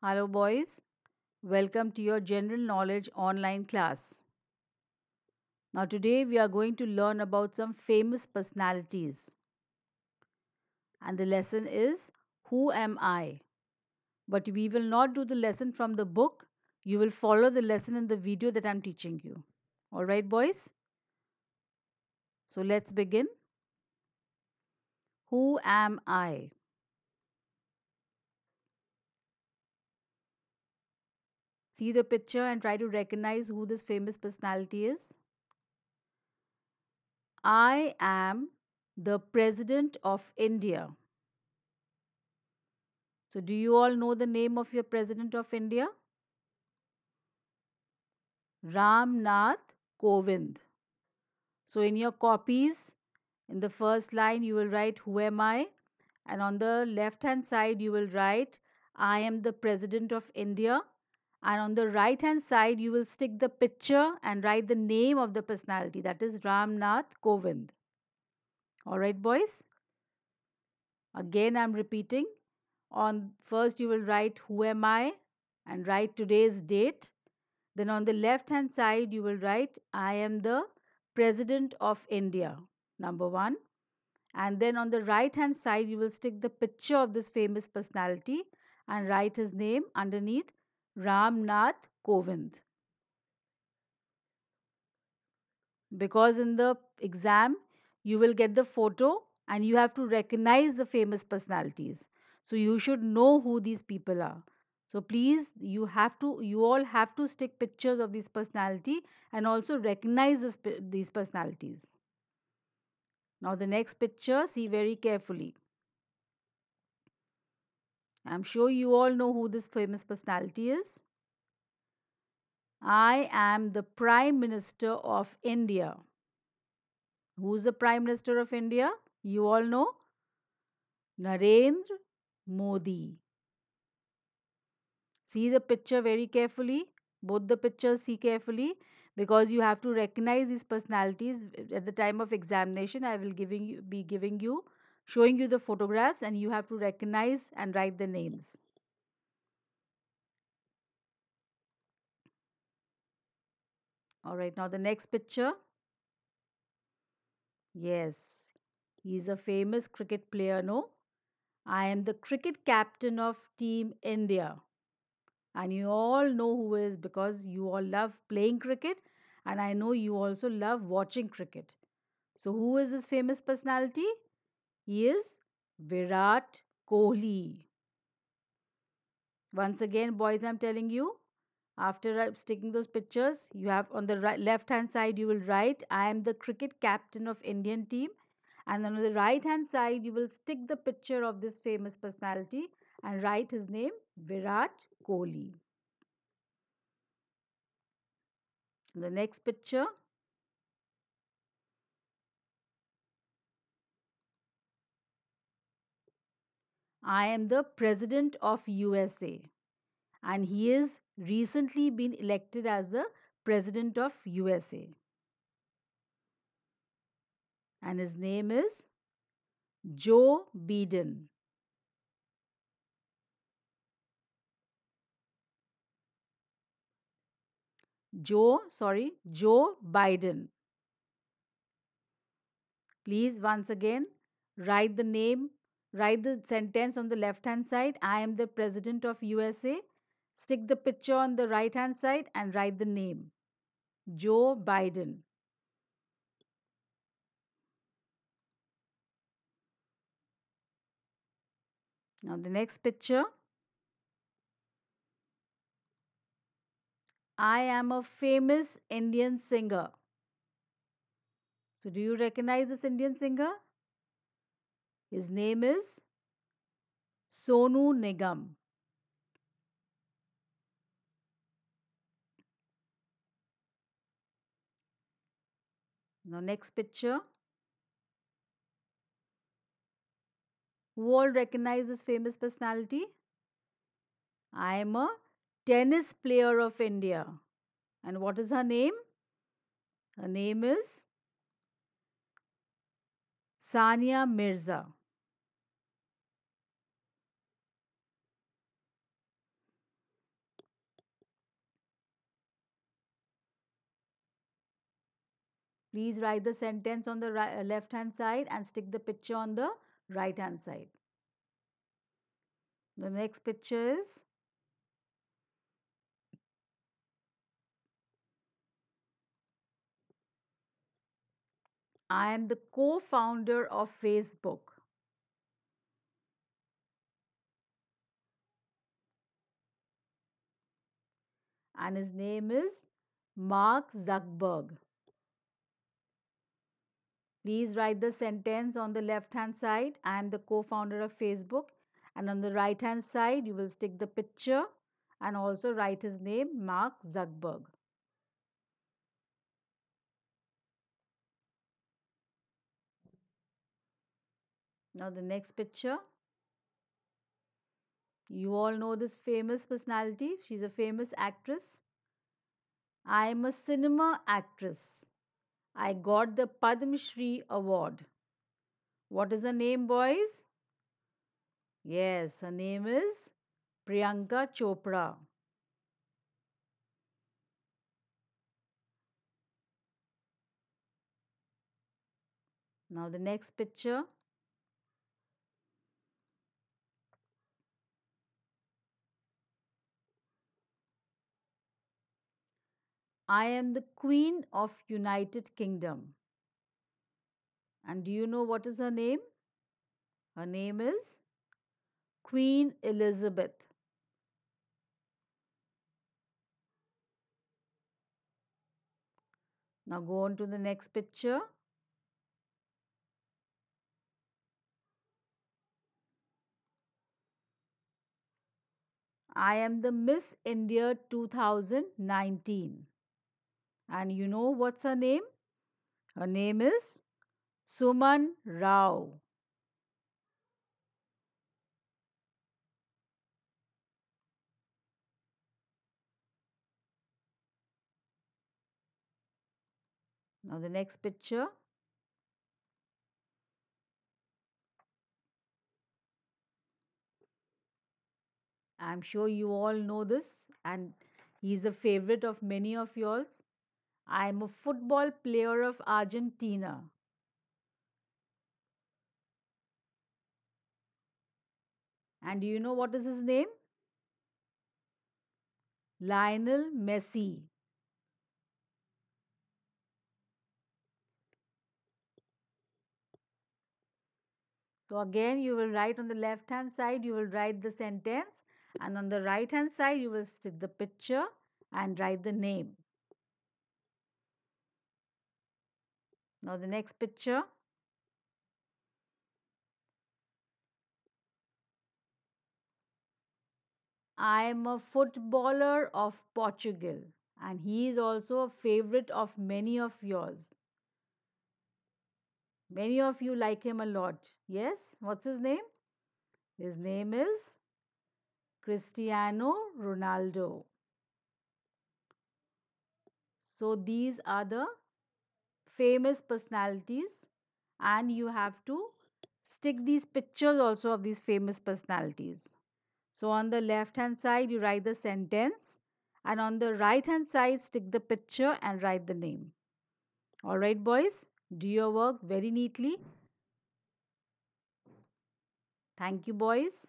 Hello, boys. Welcome to your general knowledge online class. Now, today we are going to learn about some famous personalities. And the lesson is Who Am I? But we will not do the lesson from the book. You will follow the lesson in the video that I'm teaching you. All right, boys? So, let's begin. Who am I? See the picture and try to recognize who this famous personality is. I am the President of India. So, do you all know the name of your President of India? Ram Nath Kovind. So, in your copies, in the first line, you will write, Who am I? And on the left hand side, you will write, I am the President of India. And on the right hand side, you will stick the picture and write the name of the personality, that is Ram Nath Kovind. All right, boys? Again, I'm repeating. On first, you will write, Who am I? And write today's date. Then on the left hand side, you will write, I am the President of India, number one. And then on the right hand side, you will stick the picture of this famous personality and write his name underneath, Ram Nath Kovind. Because in the exam, you will get the photo and you have to recognize the famous personalities. So you should know who these people are. So please, you all have to stick pictures of this personality and also recognize these personalities. Now the next picture, see very carefully. I'm sure you all know who this famous personality is. I am the Prime Minister of India. Who's the Prime Minister of India? You all know? Narendra Modi. See the picture very carefully. Both the pictures see carefully because you have to recognize these personalities at the time of examination. I will be giving you, showing you the photographs, and you have to recognize and write the names. All right, now the next picture. Yes, he's a famous cricket player, no? I am the cricket captain of Team India. And you all know who is because you all love playing cricket and I know you also love watching cricket. So, who is this famous personality? He is Virat Kohli. Once again, boys, I'm telling you, after sticking those pictures, you have on the left hand side, you will write, I am the cricket captain of Indian team. And then on the right hand side, you will stick the picture of this famous personality and write his name, Virat Kohli. The next picture, I am the president of USA and he is recently been elected as the president of USA and his name is Joe Biden. Joe Biden. Please once again write the name, write the sentence on the left hand side. I am the president of USA. Stick the picture on the right hand side and write the name. Joe Biden. Now the next picture. I am a famous Indian singer. So do you recognize this Indian singer? His name is Sonu Nigam. Now next picture. Who all recognize this famous personality? I am a tennis player of India. And what is her name? Her name is Sania Mirza. Please write the sentence on the left hand side and stick the picture on the right hand side. The next picture is I am the co-founder of Facebook. And his name is Mark Zuckerberg. Please write the sentence on the left hand side. I am the co-founder of Facebook. And on the right hand side, you will stick the picture and also write his name, Mark Zuckerberg. Now the next picture. You all know this famous personality. She's a famous actress. I am a cinema actress. I got the Padma Shri award. What is her name, boys? Yes, her name is Priyanka Chopra. Now the next picture. I am the Queen of United Kingdom. And do you know what is her name? Her name is Queen Elizabeth. Now go on to the next picture. I am the Miss India 2019. And you know what's her name? Her name is Suman Rao. Now the next picture. I'm sure you all know this and he's a favorite of many of yours. I'm a football player of Argentina. And do you know what is his name? Lionel Messi. So again, you will write on the left hand side, you will write the sentence, and on the right hand side, you will stick the picture and write the name. Now, the next picture. I am a footballer of Portugal, and he is also a favorite of many of yours. Many of you like him a lot. Yes? What's his name? His name is Cristiano Ronaldo. So these are the famous personalities, and you have to stick these pictures also of these famous personalities. So on the left hand side, you write the sentence, and on the right hand side, stick the picture and write the name. All right, boys, do your work very neatly. Thank you, boys.